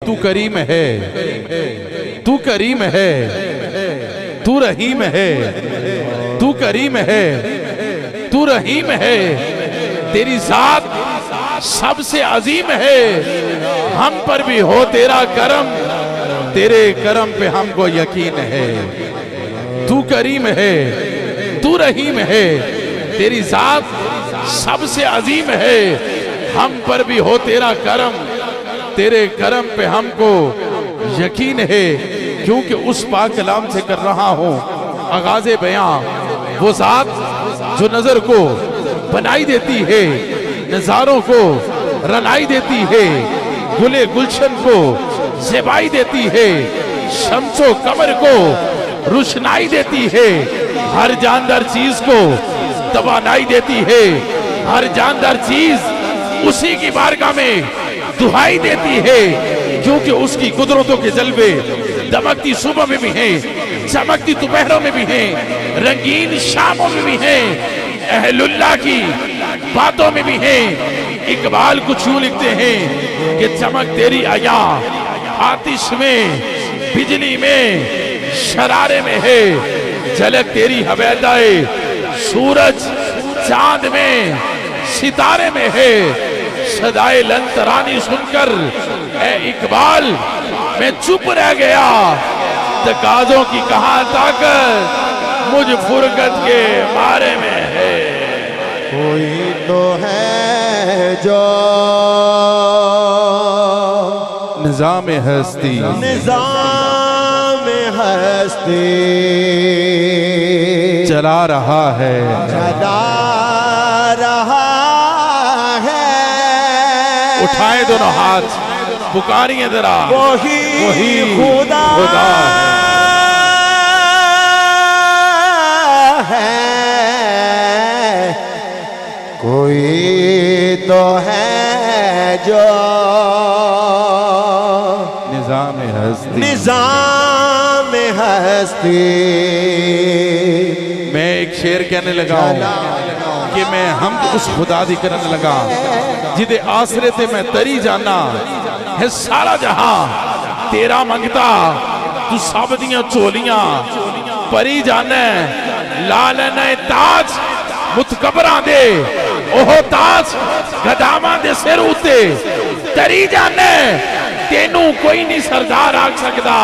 تو کریم ہے، تو کریم ہے، تو رحیم ہے، تو کریم ہے، تو رحیم ہے، تیری ذات سب سے عظیم ہے، ہم پر بھی ہو تیرا کرم، تیرے کرم پہ ہم کو یقین ہے، تو کریم ہے، تو رحیم ہے، تیری ذات سب سے عظیم ہے، ہم پر بھی ہو تیرا کرم، تیرے کرم پہ ہم کو یقین ہے، کیونکہ اس پاک کلام سے کر رہا ہوں آغاز بیاں، وہ ذات جو نظر کو بنائی دیتی ہے، نظاروں کو رنائی دیتی ہے، گلے گلشن کو زیبائی دیتی ہے، شمس و قمر کو روشنائی دیتی ہے، ہر جاندار چیز کو توانائی دیتی ہے، ہر جاندار چیز اسی کی بارگاہ میں دہائی دیتی ہے، کیونکہ اس کی قدرتوں کے جلوے دمکتی صبح میں بھی ہیں، چمکتی دوپہروں میں بھی ہیں، رنگین شاموں میں بھی ہیں، اہل اللہ کی باتوں میں بھی ہیں۔ اقبال کچھ یوں لکھتے ہیں کہ چمک تیری عیاں آتش میں، بجلی میں، شرارے میں ہے، جھلک تیری حویدائے سورج چاند میں، ستارے میں ہے، صدائے لن ترانی سن کر اے اقبال میں چپ رہ گیا، تقاضوں کی کہاں طاقت مجھ فرقت کے بارے میں ہے۔ کوئی تو ہے جو نظام ہستی، نظام ہستی چلا رہا ہے، چلا رہا ہے، اٹھائے دونوں ہاتھ پکاریے ذرا، وہی خدا ہے، کوئی تو ہے جو نظام ہستی، نظام ہستی۔ میں ایک شعر کہنے لگا ہوں کہ میں حمد اس خدا دی کرنے لگا جدے آسرے تے میں تری جانا ہے، سارا جہاں تیرا منگتا، تو سب دیاں چولیاں پری جانا ہے، لالنہ تاج متکبران دے، اوہ تاج گدامان دے سر ہوتے تری جانا ہے، تینوں کوئی نہیں سردار آگ سکتا،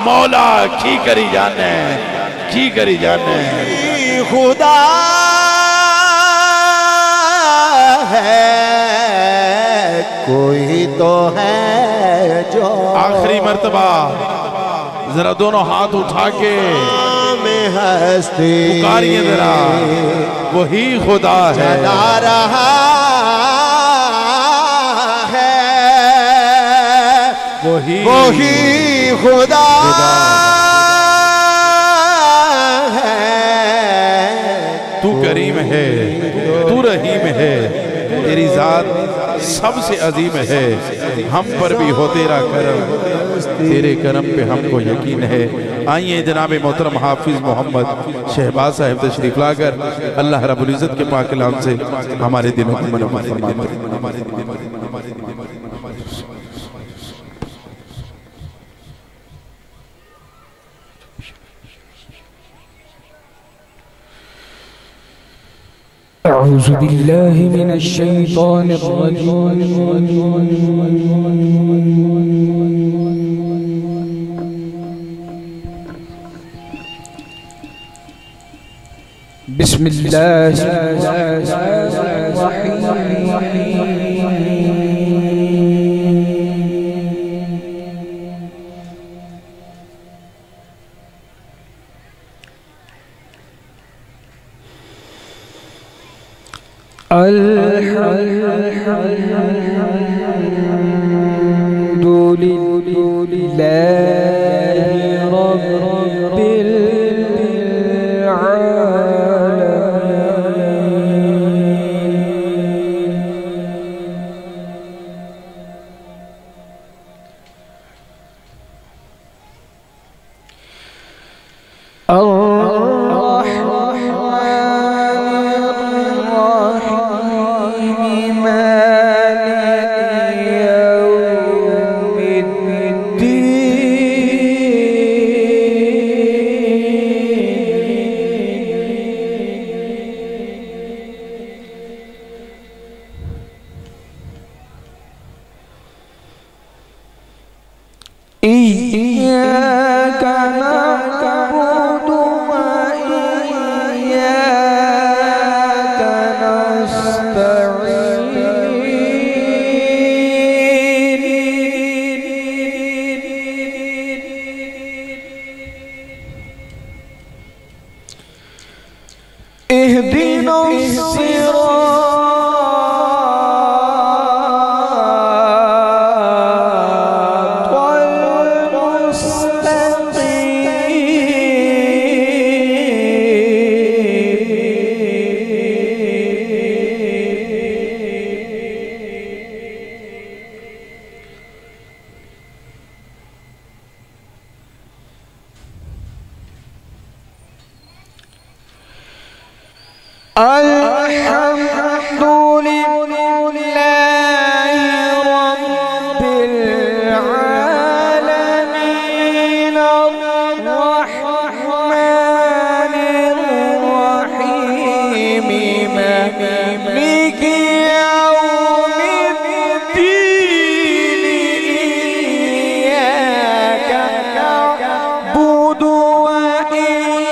مولا کی کری جانا ہے، کی کری جانا ہے، خدا ہے، کوئی تو ہے جو آخری مرتبہ ذرا دونوں ہاتھ اٹھا کے میں ہستی پکاریے ذرا، وہی خدا ہے، چلا رہا ہے، وہی خدا ہے، تو کریم ہے، تو رحیم ہے، تیری ذات سب سے عظیم ہے، ہم پر بھی ہو تیرا کرم، تیرے کرم پہ ہم کو یقین ہے۔ آئیے جناب محترم حافظ محمد شہباز صاحب تشریف لا کر اللہ رب العزت کے پاک کلام سے ہمارے دلوں کو منور فرمائیں۔ أعوذ بالله من الشيطان الرجيم بسم الله الرحمن الحمد لله رب العالمين إياك نعبد وإياك نستعين اهدنا الحمد لله رب العالمين الرحمن الرحيم مالك يوم الدين إياك نعبد وإياك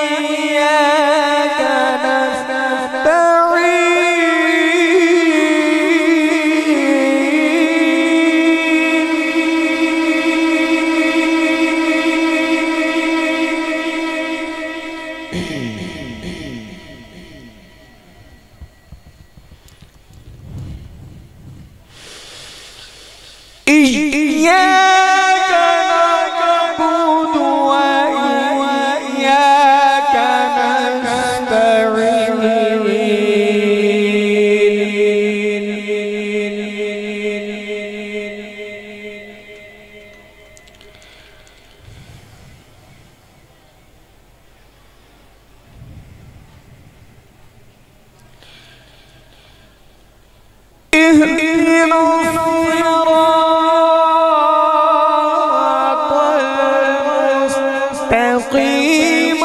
إياك نعبد وإياك نستعين اهدنا الصراط المستقيم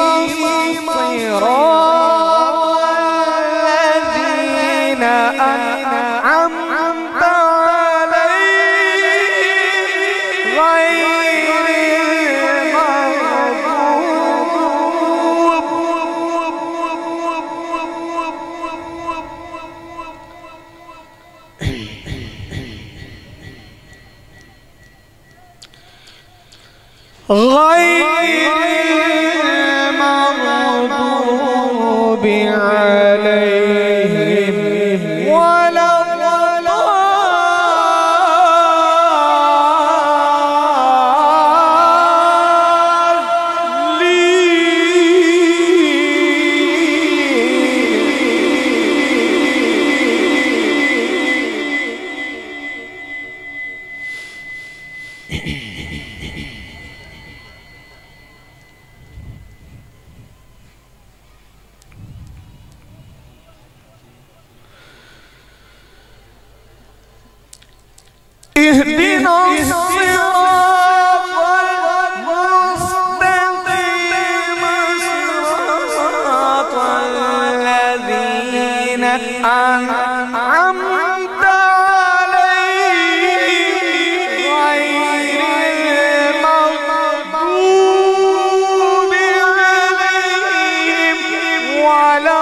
صراط الذين أنعمت عليهم غير المغضوب عليهم ولا اهدنا الصراط المستقيم صراط الذين أنعمت عليهم غير المغضوب عليهم ولا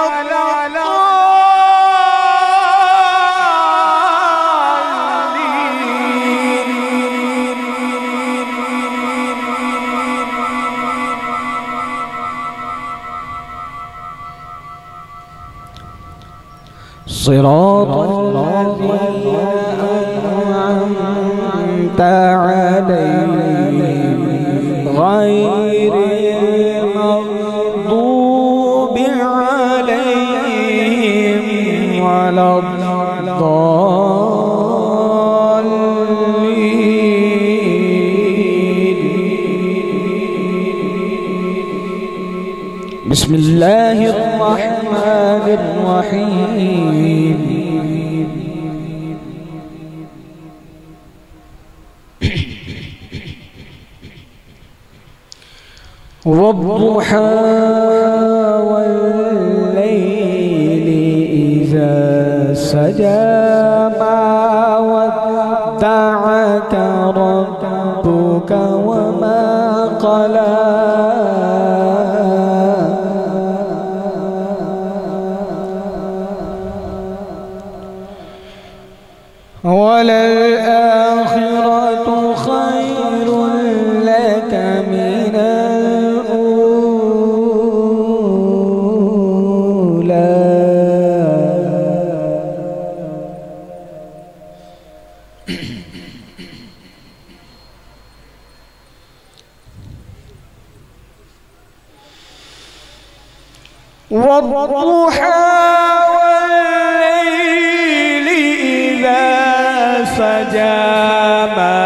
صراط الذين أنعمت عليهم غير المغضوب عليهم ولا الضالين. بسم الله الرحمن الرحيم. والضحى والليل إذا سجى ما ودعك ربك وما والضحى والليل إذا سجى ما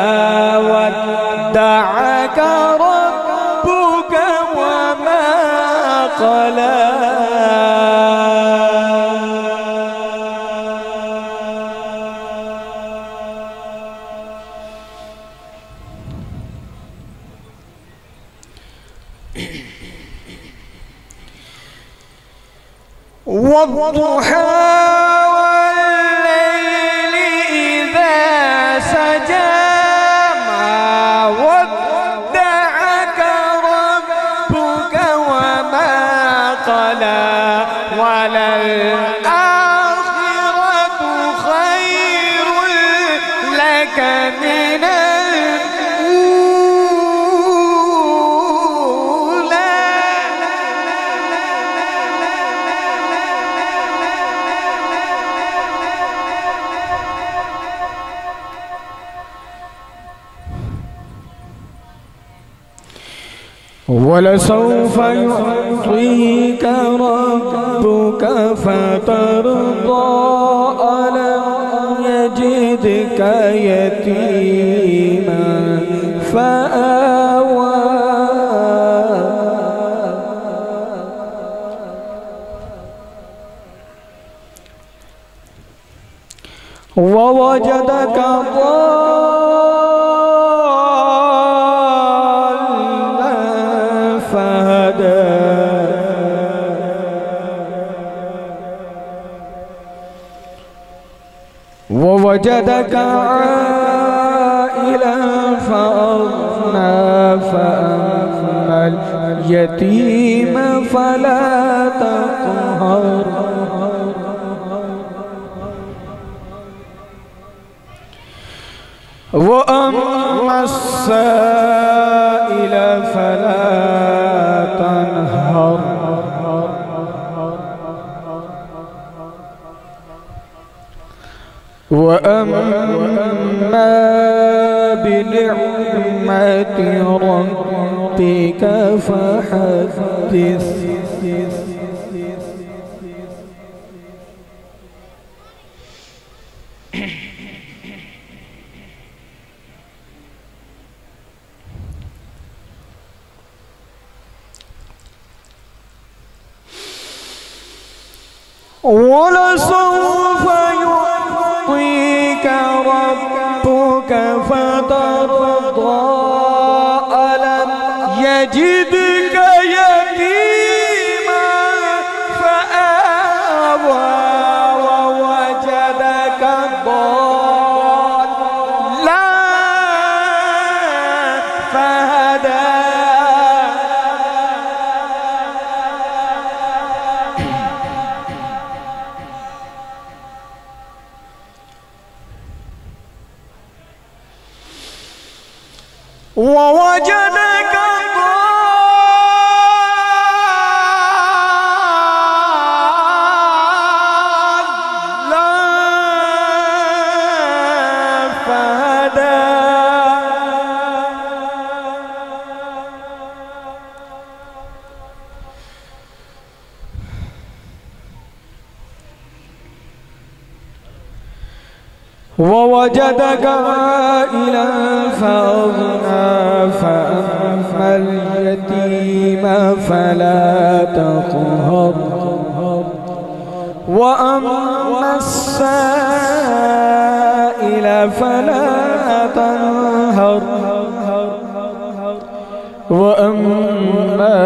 ودعك ربك وما قلى والضحى والليل إذا سجى ما ودعك ربك وما قلى وللآخرة خير لك من ولسوف يعطيك ربك فترضى ألم يجدك يتيما فآوى ووجدك ووجدك عائلا فأغنى فأما اليتيم فلا تقهر وأما السائل فلا تنهر وأما بنعمة ربك فحدث ولسوف يعطيك ربك فترضى ألم يجدك يتيما فآوى ووجدك ضالا فهدى ووجدك ضالا فهدى ووجدك عائلا فأغنى فأما اليتيم فلا تقهر وأما السائل فلا تنهر وأما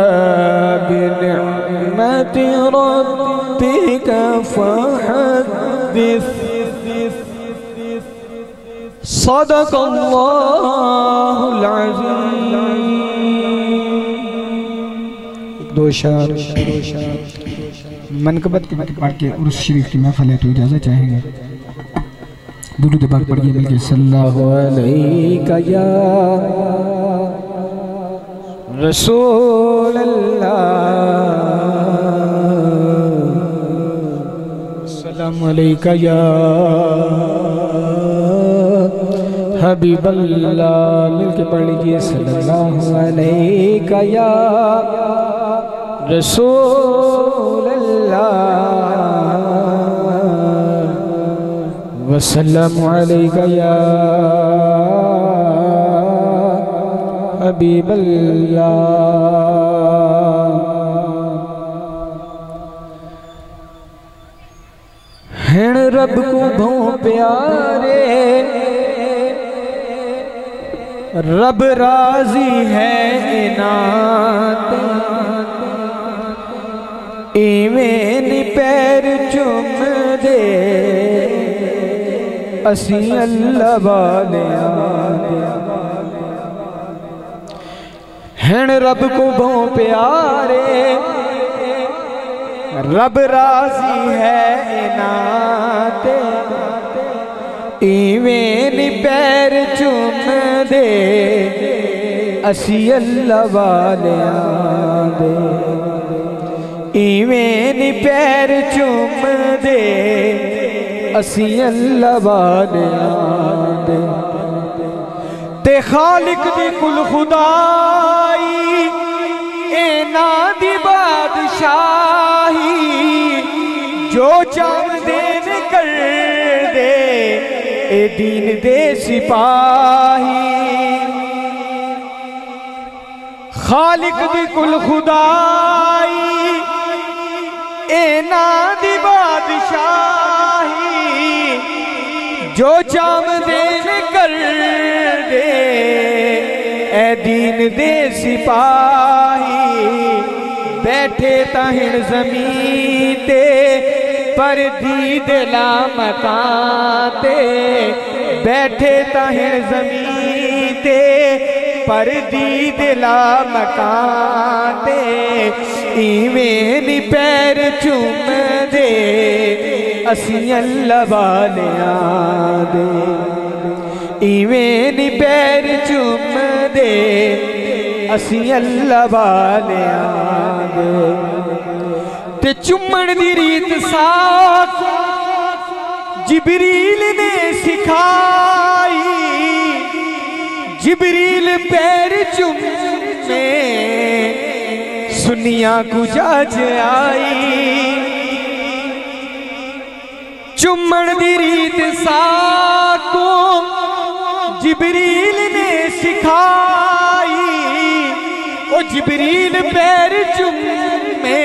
بنعمة ربك فحدث صدق اللہ العظیم۔ دو اشعار منقبت کے پڑھ کے عرس شریف کی محفل ہے تو اجازت چاہیں گے۔ درود پاک پڑھیے مل کے صلی اللہ علیکہ یا رسول اللہ، السلام علیکہ یا حبیب اللہ، مل کے پڑھ لیجئے صلی اللہ علیکہ یا رسول اللہ وسلم علیکہ یا حبیب اللہ ہیں رب کو بھوں پیارے رب راضی ہے انات ایویں پیر چوم دے اسی اللہ والے ہیں رب کو بہت پیارے رب راضی ہے انات ایویں پیر چوم دے اسی اللہ والے دے ایویں پیر چوم دے اسی اللہ والے دے تے خالق دی کل خدائی اینا دی بادشاہی جو چاند دین کر دے اے دین دے سپاہی خالق دی کل خدائی اینا دی بادشاہی جو چاند دین کر دے اے دین دے سپاہی بیٹھے تاہن زمین تے پر دید لامکان تے بیٹھے تاہن زمین تے پر دید لامکان تے ایویں پیر چوم دے اسی اللہ والے دے ایویں پیر چوم دے اسی اللہ والے دے تے چمن دی ریت ساکھ جبریل نے سکھائی جبریل پیر چومے سنیا کو جاج آئی چمن دی ریت ساکھ جبریل نے سکھائی او جبریل پیر چومے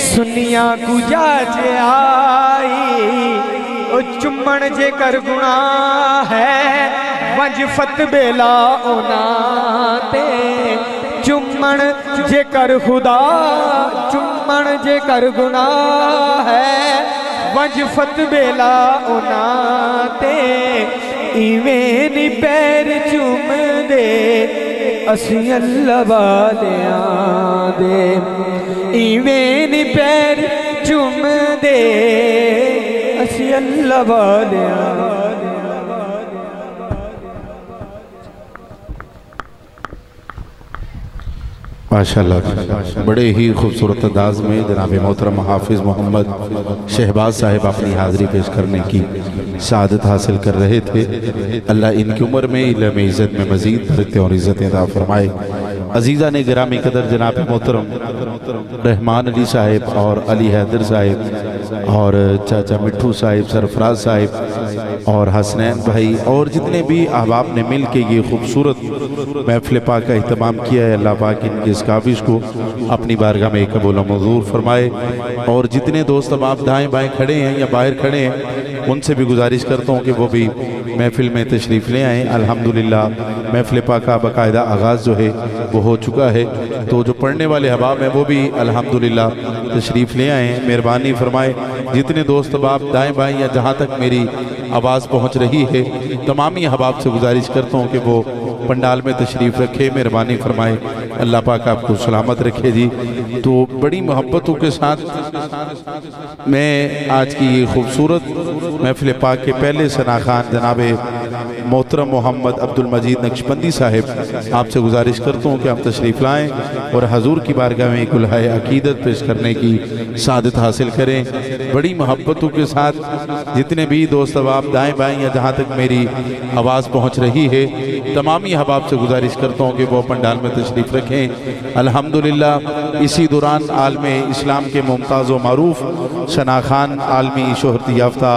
سنیا کو جاج آئی او چمن جے کر گناہ ہے ونج فت بیلا اونا تے چمن جے کر خدا چمن جے کر گناہ ہے ونج فت بیلا اونا تے ایویں پیر چوم دے اسی اللہ والے دے ایویں پیر چوم دے اسی اللہ والے ماشاءاللہ بڑے ہی خوبصورت انداز میں جناب محترم حافظ محمد شہباز صاحب اپنی حاضری پیش کرنے کی سعادت حاصل کر رہے تھے اللہ ان کی عمر میں علم عزت میں مزید برکتیں اور عزتیں عطا فرمائے عزیزہ نے گرامی قدر جناب محترم رحمان علی صاحب اور علی حیدر صاحب اور چاچا مٹھو صاحب سرفراز صاحب اور حسنین بھائی اور جتنے بھی احباب نے مل کے یہ خوبصورت محفل پاک کا اہتمام کیا ہے اللہ پاک ان کے اس کاوش کو اپنی بارگاہ میں قبول و منظور فرمائے اور جتنے دوست احباب دائیں بائیں کھڑے ہیں یا باہر کھڑے ہیں ان سے بھی گزارش کرتا ہوں کہ وہ بھی محفل میں تشریف لے آئیں الحمدللہ محفل پاک کا باقاعدہ آغاز جو ہے وہ ہو چکا ہے تو جو پڑھنے والے احباب ہیں وہ بھی الحمدللہ تشریف لے آئیں مہربانی فرمائے جتنے دوست احباب دائیں بائیں یا جہاں تک میری آواز پہنچ رہی ہے تمامی احباب سے گزارش کرتا ہوں کہ وہ پنڈال میں تشریف رکھے مہربانی فرمائے اللہ پاک آپ کو سلامت رکھے جی تو بڑی محبتوں کے ساتھ میں آج کی یہ خوبصورت محفل پاک کے پہلے ثنا خان جناب محترم محمد عبدالمجید نقشبندی صاحب آپ سے گزارش کرتا ہوں کہ آپ تشریف لائیں اور حضور کی بارگاہ میں کلہائے عقیدت پیش کرنے کی سعادت حاصل کریں۔ بڑی محبتوں کے ساتھ جتنے بھی دوست احباب دائیں بائیں یا جہاں تک میری آواز پہنچ رہی ہے، تمامی احباب سے گزارش کرتا ہوں کہ وہ پنڈال میں تشریف رکھیں۔ الحمدللہ اسی دوران عالم اسلام کے ممتاز و معروف شناخان عالمی شہرت یافتہ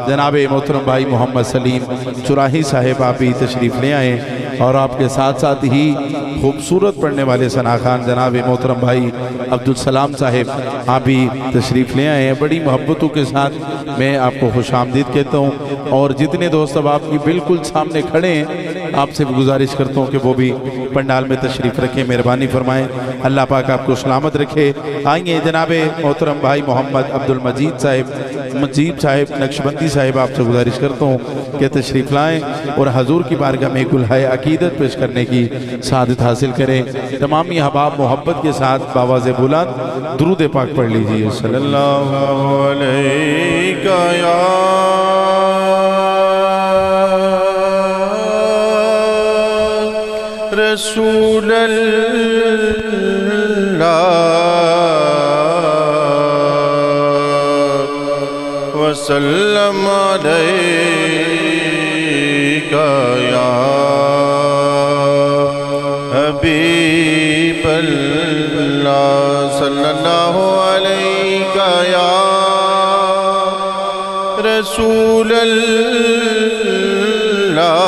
جناب محترم بھائی محمد سلیم چراہی صاحب آپ بھی تشریف لے آئیں، اور آپ کے ساتھ ساتھ ہی خوبصورت پڑھنے والے شناخان جناب محترم بھائی عبدالسلام صاحب آپ بھی تشریف لے آئے ہیں۔ بڑی محبتوں کے ساتھ میں آپ کو خوش آمدید کہتا ہوں، اور جتنے دوست اب آپ کی بالکل سامنے کھڑے ہیں آپ سے بھی گزارش کرتا ہوں کہ وہ بھی پنڈال میں تشریف رکھیں، مہربانی فرمائیں، اللہ پاک آپ کو سلامت رکھے۔ آئیے جناب محترم بھائی محمد عبدالمجید صاحب نقشبندی صاحب آپ سے گزارش کرتا ہوں کہ تشریف لائیں اور حضور کی بارگاہ میں کلہائے عقیدت پیش کرنے کی سعادت حاصل کریں۔ تمامی احباب محبت کے ساتھ باواز بلند درود پاک پڑھ لیجئے۔ صلی اللہ علیہ یا رسول اللہ وسلم علیک یا حبیب اللہ صلی اللہ علیک یا رسول اللہ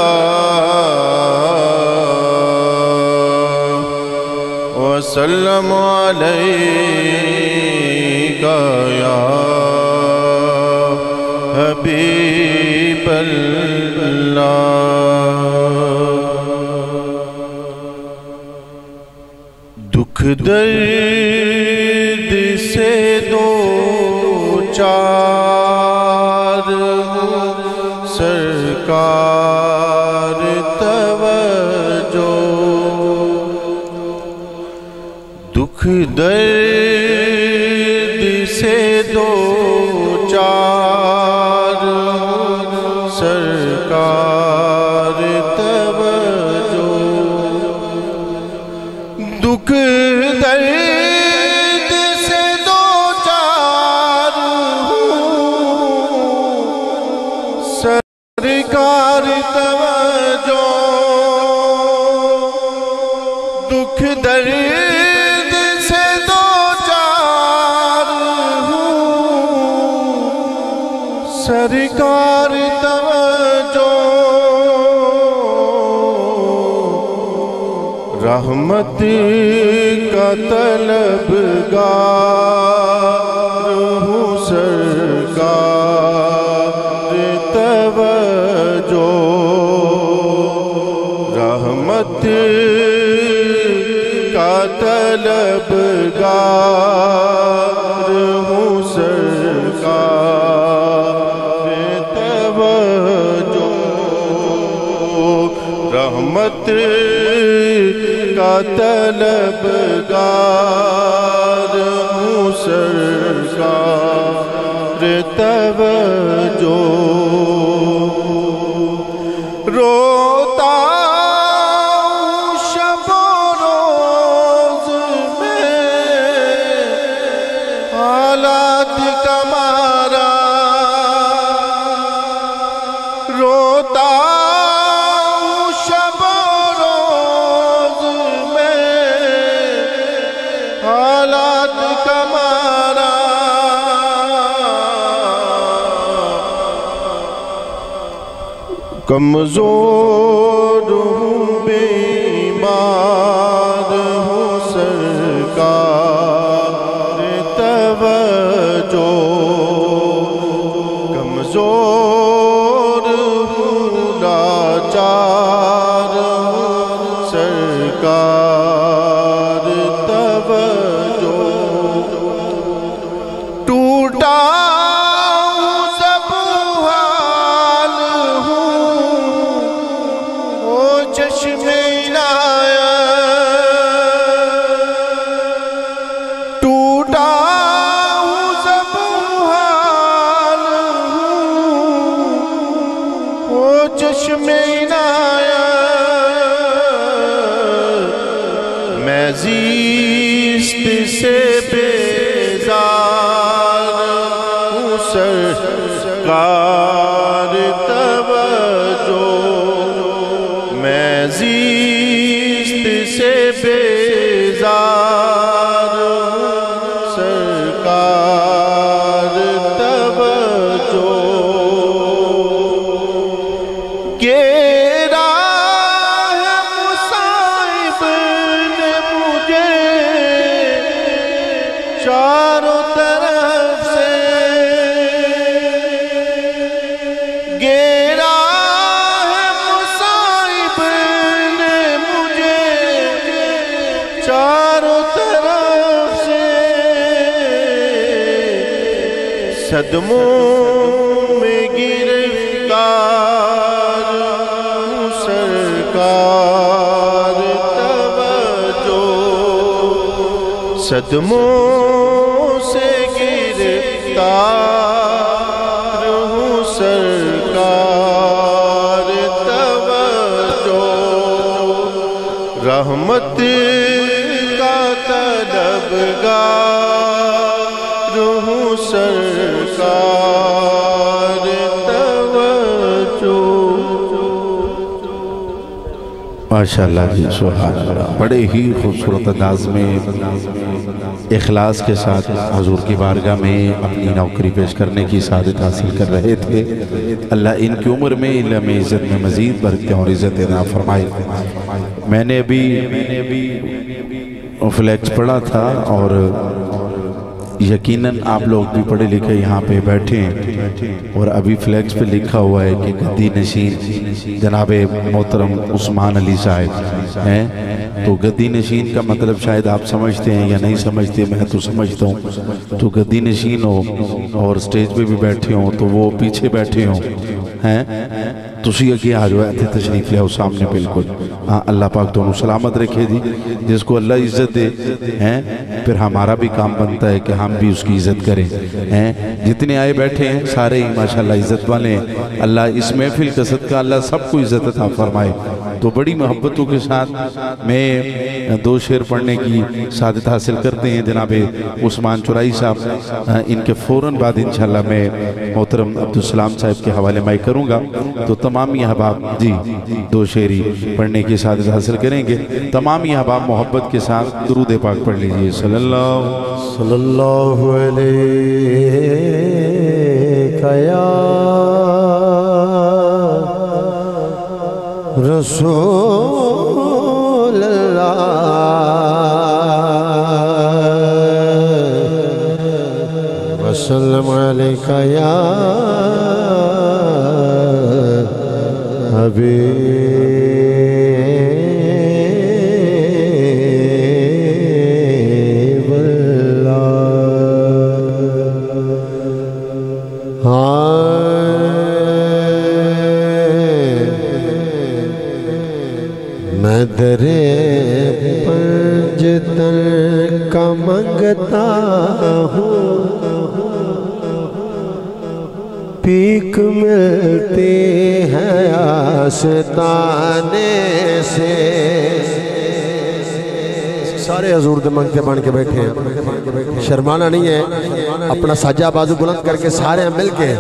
وسلم علیک یا حبیب اللہ۔ دکھ درد سے دو چار سرکار توجہ، دکھ درد سے دو چار سرکار توجہ، دکھ درد سے دو چار سرکار توجہ، دکھ درد سے دو چار سرکار توجہ، رحمت کا طلبگار ہوں سرکار توجہ، رحمت کا طلبگار ہوں سرکار توجہ، رحمت کا طلبگار ہوں سرکار توجہ، روتا ہوں شب و روز میں حالات کا مارا، روتا ہوں شب و روز میں حالات کا مارا، کمزور ہوں بیمار ہوں سرکار توجہ، کمزور ہوں لاچار ہوں سرکار توجہ، ٹوٹا چشم عنایت، ٹوٹا ہوں سب حال ہوں، وہ چشم عنایت زیست سے بیزار ہوں سرکار توجہ میں زیست سے بیزار ہوں سرکار توجہ چاروں طرف سے گھیرا ہے مصائب نے مجھے چاروں طرف سے صدموں میں گرفتار ہوں سرکار توجہ صدموں سے گرفتار ہوں سرکار توجہ رحمت کا طلبگار ہوں سرکار توجہ ماشاءاللہ جی سبحان اللہ بڑے ہی خوبصورت انداز میں اخلاص کے ساتھ حضور کی بارگاہ میں اپنی نوکری پیش کرنے کی سعادت حاصل کر رہے تھے اللہ ان کی عمر میں علم عزت میں مزید برکتیں اور عزت عطا فرمائے میں نے ابھی فلیکس پڑھا تھا اور یقیناً آپ لوگ بھی پڑھے لکھے یہاں پہ بیٹھے ہیں اور ابھی فلیکس پہ لکھا ہوا ہے کہ گدی نشین جناب محترم عثمان علی صاحب ہیں تو گدی نشین کا مطلب شاید آپ سمجھتے ہیں یا نہیں سمجھتے میں تو سمجھتا ہوں تو گدی نشین ہو اور سٹیج پہ بھی بیٹھے ہوں تو وہ پیچھے بیٹھے ہوں ہیں تسی اگے آ جو ہے تشریف لے ہو سامنے بالکل ہاں اللہ پاک دونوں سلامت رکھے دی جس کو اللہ عزت دے ہیں پھر ہمارا بھی کام بنتا ہے کہ ہم بھی اس کی عزت کریں ہیں جتنے آئے بیٹھے ہیں سارے ہی ماشاءاللہ عزت والے ہیں اللہ اس محفل کا صدقہ اللہ سب کو عزت عطا فرمائے تو بڑی محبتوں کے ساتھ میں دو شعر پڑھنے کی سعادت حاصل کرتے ہیں جناب عثمان چرائی صاحب ان کے فوراً بعد انشاءاللہ میں محترم عبدالسلام صاحب کے حوالے میں کروں گا تو تمام یہ احباب جی دو شعری پڑھنے کی سعادت حاصل کریں گے تمام یہ احباب محبت کے ساتھ درود پاک پڑھ لیجئے صلی اللہ علیہ یا رسول اللہ وسلم علیک یا حبیب اللہ میں درے پنجتن کا منگتا ہوں پیک ملتی ہے آستانے سے سارے حضور دے منگتے بن کے بیٹھے ہیں شرمانا نہیں ہے اپنا ساجہ بازو بلند کر کے سارے مل کے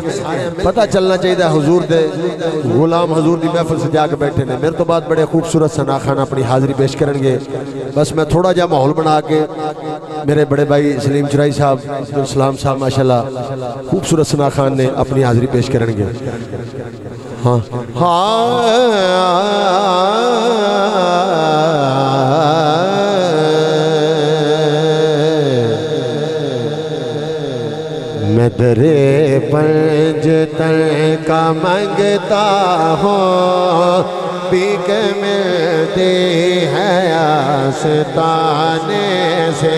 پتہ چلنا چاہیے حضور دے غلام حضور دی محفل سے جا کے بیٹھے ہیں میرے تو بعد بڑے خوبصورت ثنا خان اپنی حاضری پیش کریں گے بس میں تھوڑا جا ماحول بنا کے میرے بڑے بھائی سلیم چرائی صاحب عبدالسلام صاحب ماشاءاللہ خوبصورت ثنا خان نے اپنی حاضری پیش کریں گے ہاں میں درے پنجتن کا منگتا ہوں بھیک ملتی ہے آستانے سے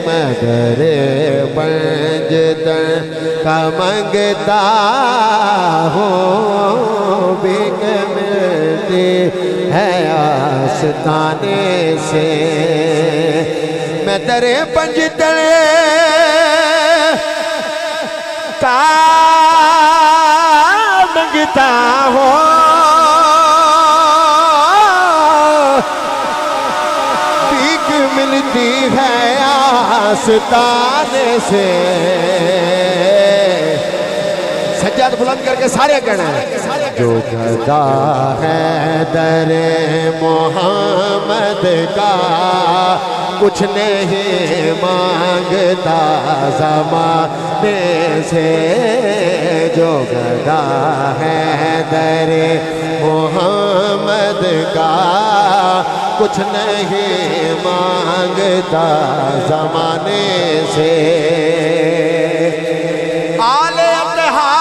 میں درے پنجتن کا منگتا ہوں بھیک ملتی ہے آستانے سے میں درے پنجتن کا منگتا ہوں آستانے سے سجاد بلند کر کے سارے کہنا ہے جو گدا ہے در محمد کا کچھ نہیں مانگتا زمانے سے جو گدا ہے در محمد کا کچھ نہیں مانگتا زمانے سے آل اتحاد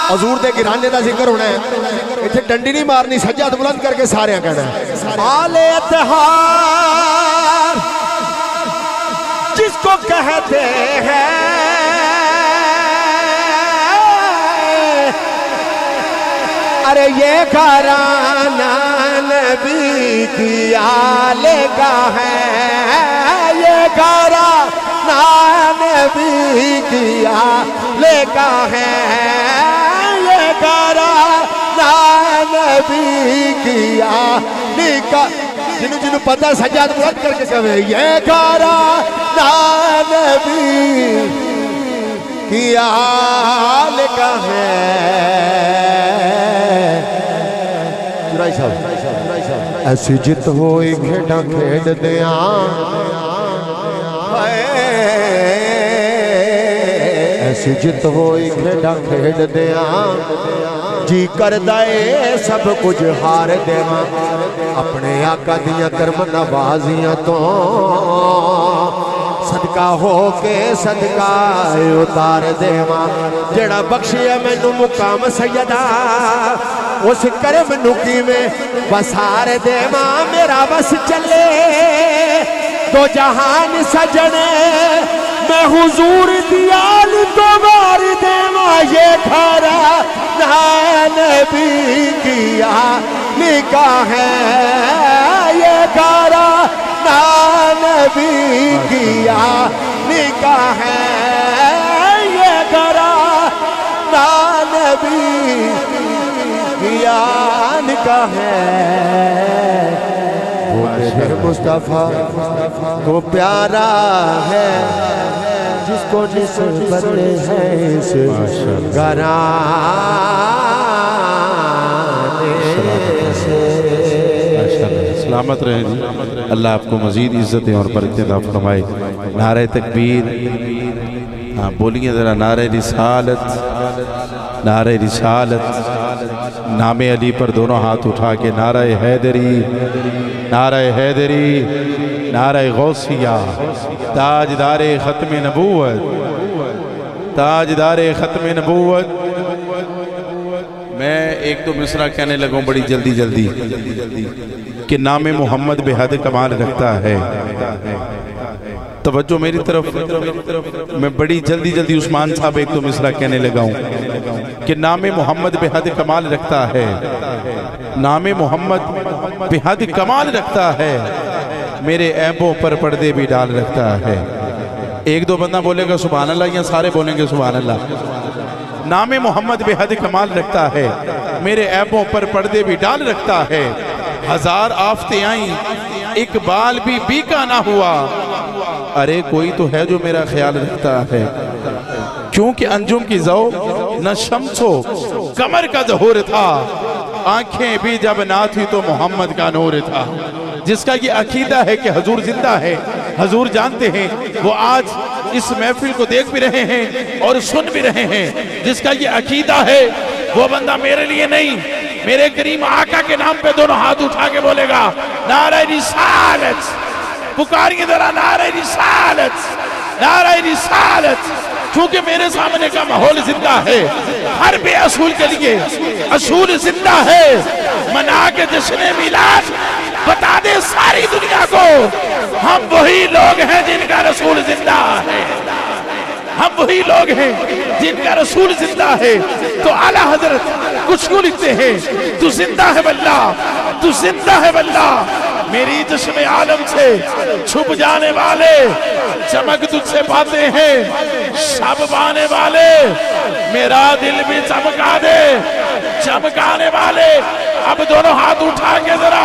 حضور دے گرانے دا ذکر ہونا ہے اتھے ڈنڈی نہیں مارنی سجاد بلند کر کے سارے کہنا ہے آل اتحاد جس کو کہتے ہیں ارے یہ گھرانہ نبی کی آل کا ہے یہ گھرانہ نبی کی آل کا ہے یہ گھرانہ نبی کی آل کا جنہوں جنہوں پتہ سجاد بلند کر کے کہے یہ گھرانہ نبی کی آل کا ہے ایسی جت ہوئی کھیڑا کھیڑ دیاں ایسی جت ہوئی کھیڑا کھیڑ دیاں جی کر دائے سب کچھ ہار دیاں اپنے آقا دیاں کرم نوازیاں تو صدقہ ہو کے صدقہ اتار دیواں جڑا بخشیا مینوں مقام سیدہ اس کرم نکی میں بسار دیواں میرا بس چلے دو جہان سجنے میں حضور دیال تو بار دیواں یہ گھرا نبی کی آل کا ہے یہ گھرا نبی کی آل کا ہے یہ گھرانہ نبی کی آل کا ہے وہ میرے مصطفیٰ کو پیارا ہے جس کو جس بدلے ہے اس گھرانے سے سلامت رہیں جی اللہ آپ کو مزید عزتیں اور برکتیں عطا فرمائے نعرہ تکبیر بولیے ذرا نعرہ رسالت نعرہ رسالت نام علی پر دونوں ہاتھ اٹھا کے نعرہ حیدری نعرہ حیدری نعرہ غوثیہ تاجدار ختم نبوت تاجدار ختم نبوت میں ایک دو مصرع کہنے لگوں بڑی جلدی جلدی کہ نام محمد بے حد کمال رکھتا ہے توجہ میری طرف میں بڑی جلدی جلدی عثمان صاحب ایک دو مصرع کہنے لگا ہوں کہ نام محمد بے حد کمال رکھتا ہے نام محمد بے حد کمال رکھتا ہے میرے عیبوں پر پردے بھی ڈال رکھتا ہے ایک دو بندہ بولے گا سبحان اللہ یا سارے بولیں گے سبحان اللہ نام محمد بے حد کمال رکھتا ہے میرے عیبوں پر پردے بھی ڈال رکھتا ہے ہزار آفتیں آئیں ایک بال بھی بیکا نہ ہوا ارے کوئی تو ہے جو میرا خیال رکھتا ہے کیونکہ انجم کی ضو نہ شمس و قمر کا ظہور تھا آنکھیں بھی جب نہ تھی تو محمد کا نور تھا جس کا یہ عقیدہ ہے کہ حضور زندہ ہے حضور جانتے ہیں وہ آج اس محفل کو دیکھ بھی رہے ہیں اور سن بھی رہے ہیں جس کا یہ عقیدہ ہے وہ بندہ میرے لیے نہیں میرے کریم آقا کے نام پہ دونوں ہاتھ اٹھا کے بولے گا نعرہ رسالت پکاریے ذرا نعرہ رسالت نعرہ رسالت کیونکہ میرے سامنے کا ماحول زندہ ہے ہر بے اصول کے لیے اصول زندہ ہے منا کے جشن میلاد بتا دے ساری دنیا کو ہم وہی لوگ ہیں جن کا رسول زندہ ہے ہم وہی لوگ ہیں جن کا رسول زندہ ہے تو اعلیٰ حضرت کچھ کیوں لکھتے ہیں تو زندہ ہے واللہ تو زندہ ہے واللہ میری جسم عالم سے چھپ جانے والے چمک تجھ سے پاتے ہیں شب بانے والے میرا دل بھی چمکا دے چمکانے والے اب دونوں ہاتھ اٹھا کے ذرا